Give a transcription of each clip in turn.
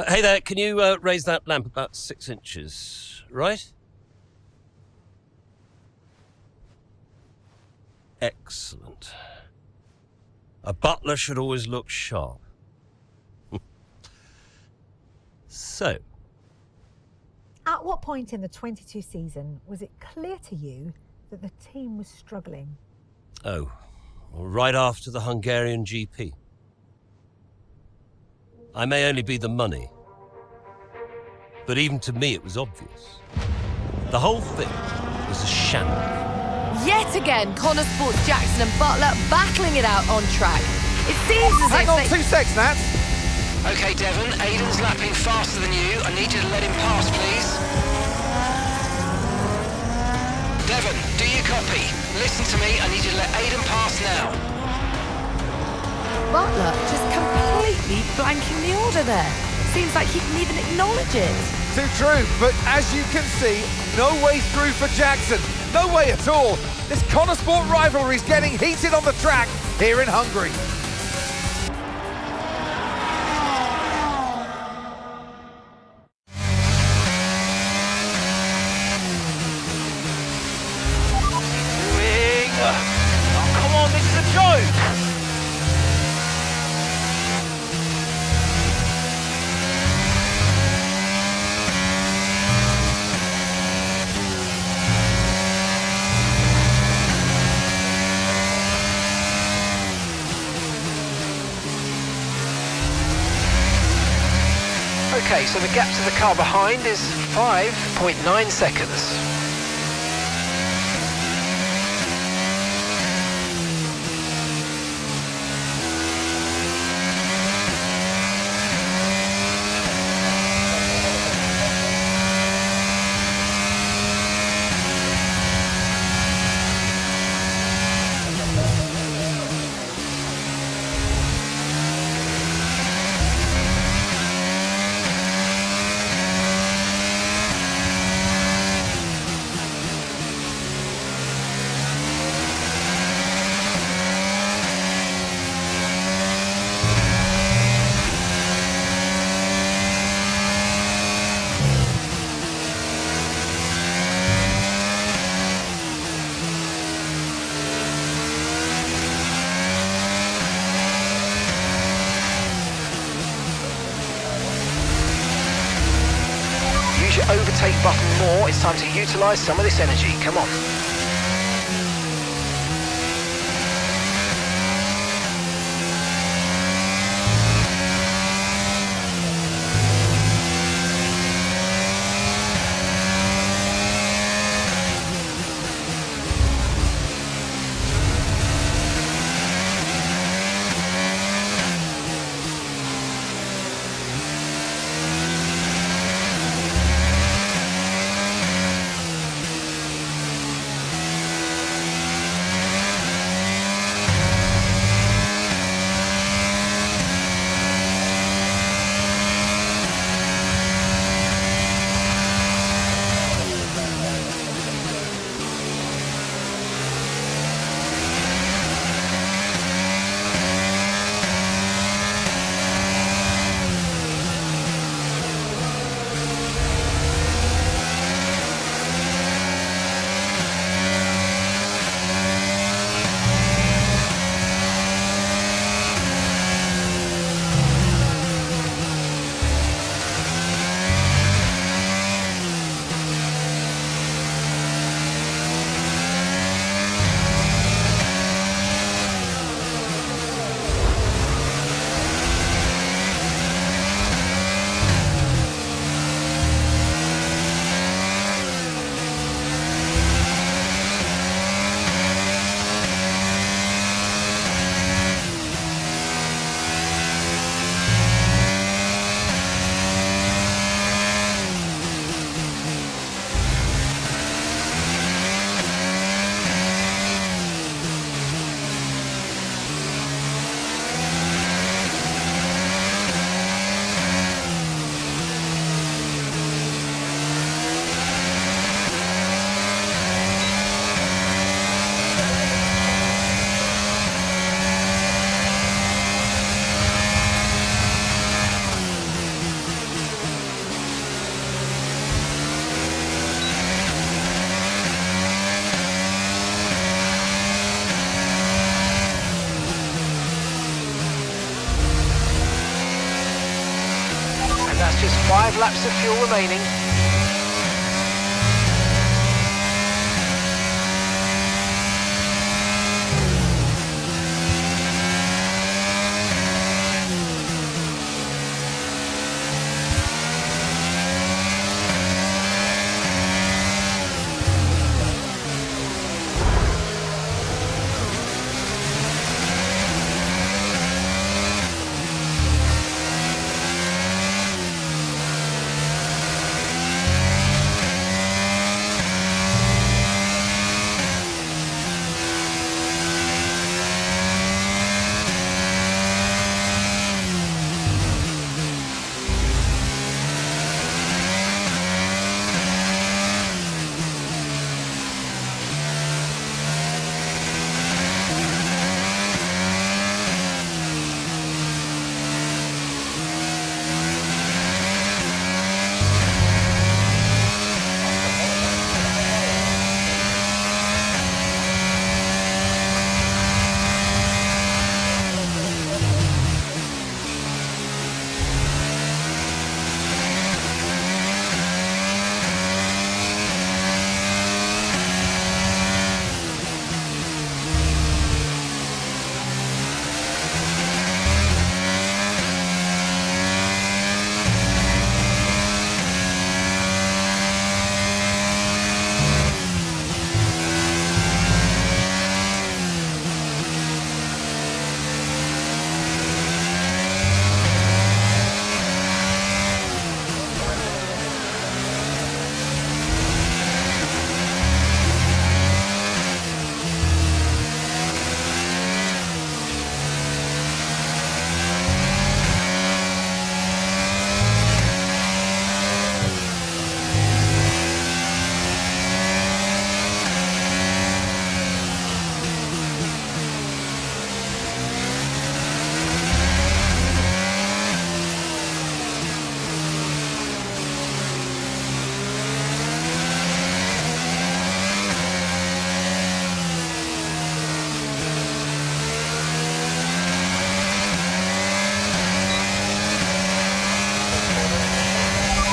Hey there, can you raise that lamp about 6 inches, right? Excellent. A butler should always look sharp. So, At what point in the 22 season was it clear to you that the team was struggling? well, right after the Hungarian GP. I may only be the money, but even to me it was obvious. The whole thing was a shambles. Yet again, Connor Sports Jackson and Butler battling it out on track. It seems as Hang if on, they... 2 secs, Nats. Okay, Devon, Aiden's lapping faster than you. I need you to let him pass, please. Devon, do you copy? Listen to me, I need you to let Aiden pass now. Butler just completely blanking the order there. Seems like he didn't even acknowledge it. Too true, but as you can see, no way through for Jackson. No way at all. This Connor Sport rivalry is getting heated on the track here in Hungary. Oh, come on, this is a joke. Okay, so the gap to the car behind is 5.9 seconds. Overtake button more. It's time to utilise some of this energy. Come on. just 5 laps of fuel remaining.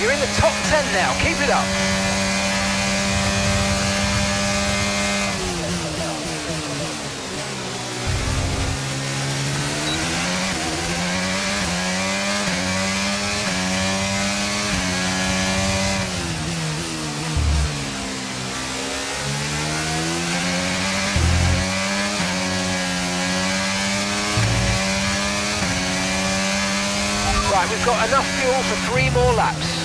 You're in the top 10 now, keep it up. Right, we've got enough fuel for 3 more laps.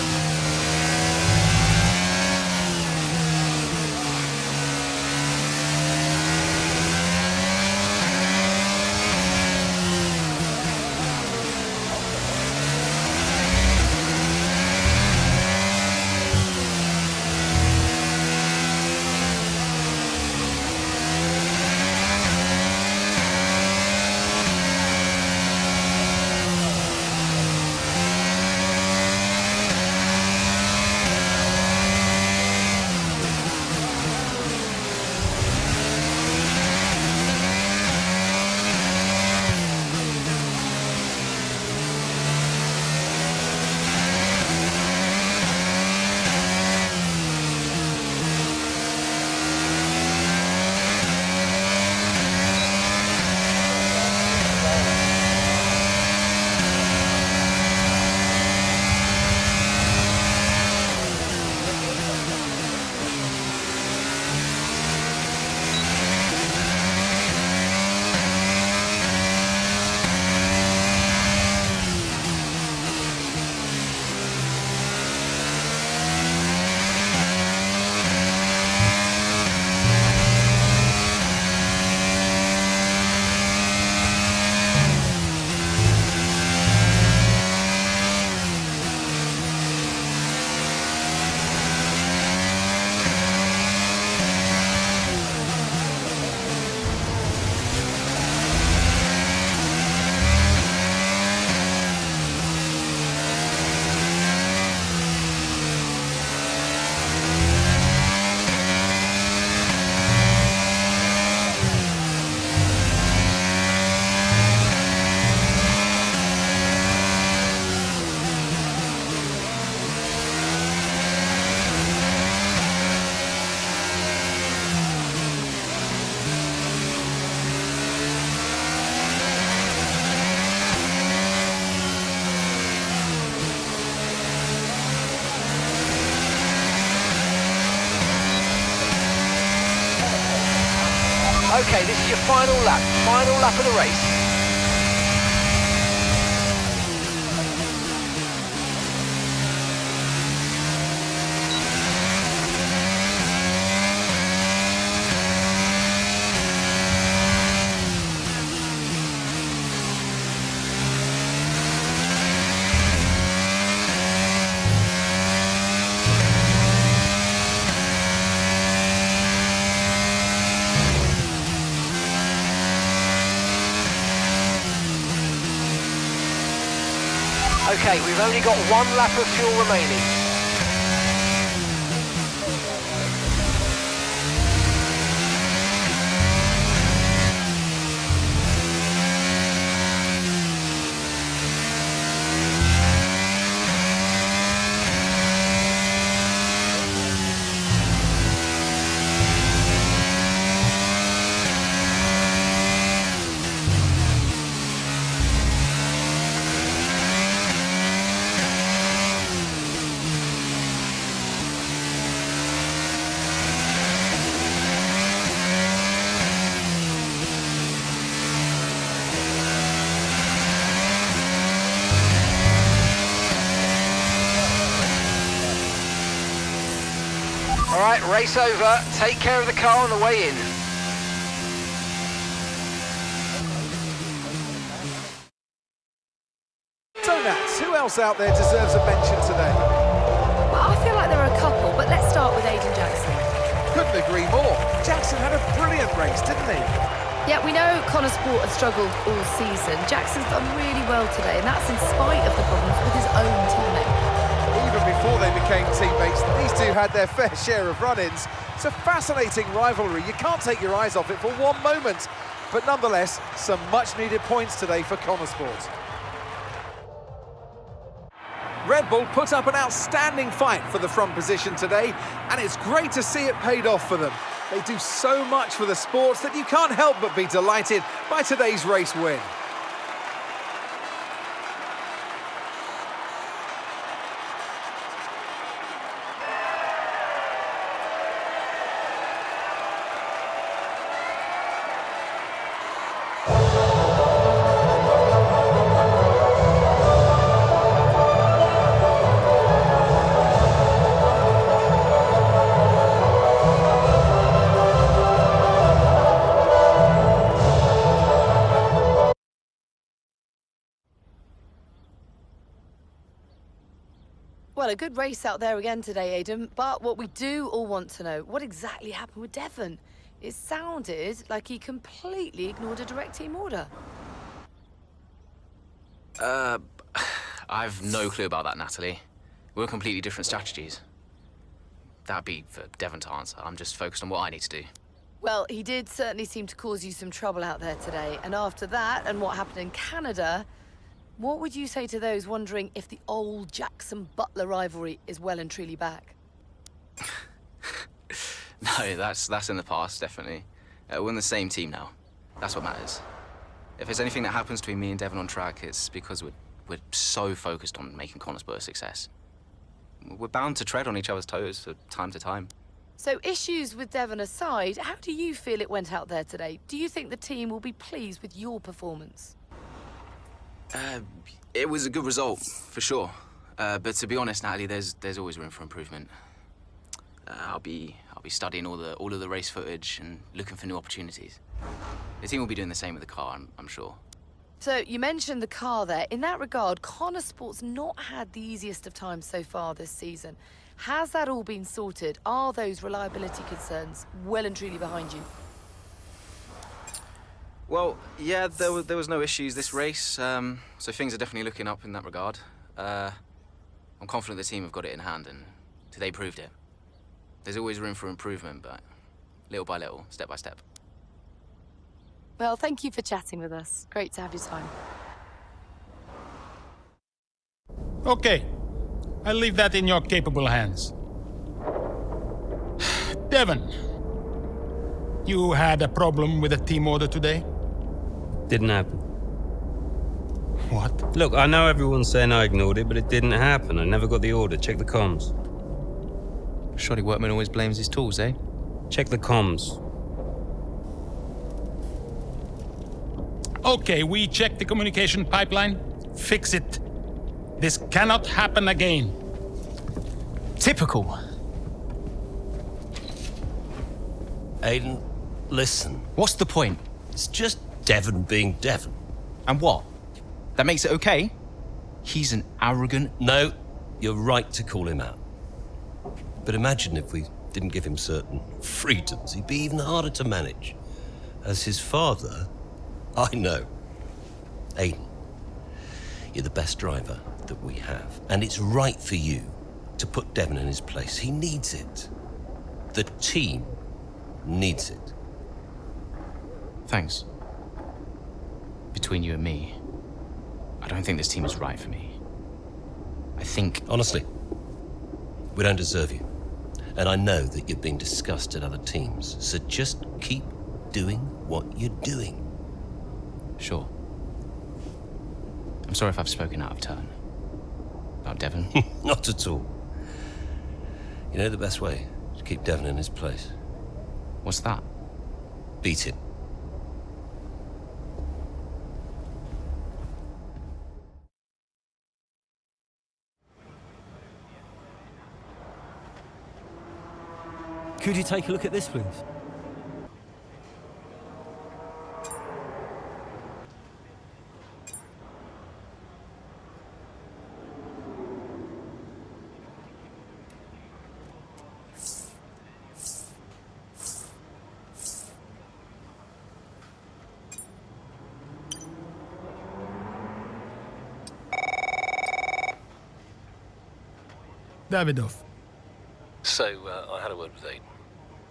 Okay, this is your final lap of the race. Okay, we've only got 1 lap of fuel remaining. All right, race over. Take care of the car on the way in. So Nats, who else out there deserves a mention today? Well, I feel like there are a couple, but let's start with Aiden Jackson. Couldn't agree more. Jackson had a brilliant race, didn't he? Yeah, we know Connor Sport has struggled all season. Jackson's done really well today, and that's in spite of the problems with his own teammate. Even before they became teammates, these two had their fair share of run-ins. It's a fascinating rivalry. You can't take your eyes off it for one moment. But nonetheless, some much-needed points today for Connor Sport. Red Bull put up an outstanding fight for the front position today, and it's great to see it paid off for them. They do so much for the sports that you can't help but be delighted by today's race win. Well, a good race out there again today, Aidan, but what we do all want to know, what exactly happened with Devon? It sounded like he completely ignored a direct team order. I've no clue about that, Natalie. We're completely different strategies. That'd be for Devon to answer. I'm just focused on what I need to do. Well, he did certainly seem to cause you some trouble out there today, and after that and what happened in Canada, what would you say to those wondering if the old Jackson-Butler rivalry is well and truly back? No, that's in the past, definitely. We're in the same team now. That's what matters. If there's anything that happens between me and Devon on track, it's because we're so focused on making Connor Sport a success. We're bound to tread on each other's toes from time to time. So issues with Devon aside, how do you feel it went out there today? Do you think the team will be pleased with your performance? It was a good result, for sure. But to be honest, Natalie, there's always room for improvement. I'll be studying all of the race footage and looking for new opportunities. The team will be doing the same with the car, I'm sure. So you mentioned the car there. In that regard, Connor Sport's not had the easiest of times so far this season. Has that all been sorted? Are those reliability concerns well and truly behind you? Well, yeah, there was no issues this race, so things are definitely looking up in that regard. I'm confident the team have got it in hand, and today proved it. There's always room for improvement, but little by little, step by step. Well, thank you for chatting with us. Great to have your time. Okay, I'll leave that in your capable hands. Devon, you had a problem with a team order today? Didn't happen. What? Look, I know everyone's saying I ignored it, but it didn't happen. I never got the order. Check the comms. Shoddy workman always blames his tools, eh? Check the comms. Okay, we checked the communication pipeline. Fix it. This cannot happen again. Typical. Aiden, listen. What's the point? It's just Devon being Devon. And what? That makes it okay? He's an arrogant... No, you're right to call him out. But imagine if we didn't give him certain freedoms. He'd be even harder to manage. As his father, I know. Aiden, you're the best driver that we have. And it's right for you to put Devon in his place. He needs it. The team needs it. Thanks. Between you and me, I don't think this team is right for me. I think... Honestly, we don't deserve you. And I know that you're being discussed at other teams, so just keep doing what you're doing. Sure. I'm sorry if I've spoken out of turn. About Devon. Not at all. You know the best way to keep Devon in his place? What's that? Beat him. Could you take a look at this, please? Davidoff. So, I had a word with Aiden.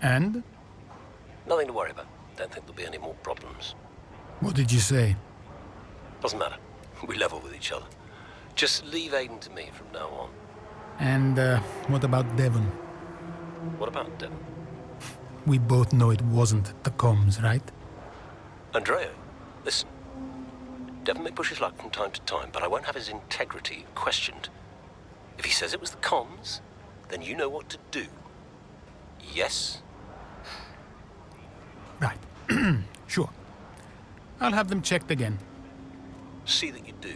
And? Nothing to worry about. Don't think there'll be any more problems. What did you say? Doesn't matter. We level with each other. Just leave Aiden to me from now on. And, what about Devon? What about Devon? We both know it wasn't the comms, right? Andrea, listen. Devon may push his luck from time to time, but I won't have his integrity questioned. If he says it was the comms, then you know what to do. Yes? Right. Sure. I'll have them checked again. See that you do.